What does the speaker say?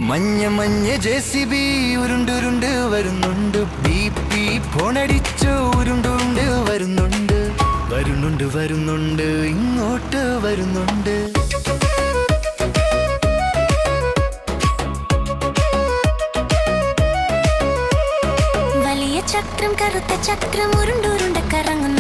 മഞ്ഞ മഞ്ഞ ജെസിബി ഉരുണ്ടുരുണ്ട് വരുന്നുണ്ട്. ബി ഫോണടിച്ചു ഉരുണ്ടുരുണ്ട് വരുന്നുണ്ട്. വരുന്നുണ്ട് വരുന്നുണ്ട് ഇങ്ങോട്ട് വരുന്നുണ്ട്. വലിയ ചക്രം കറുത്ത ചക്രം ഉരുണ്ടുരുണ്ട് കറങ്ങുന്നു.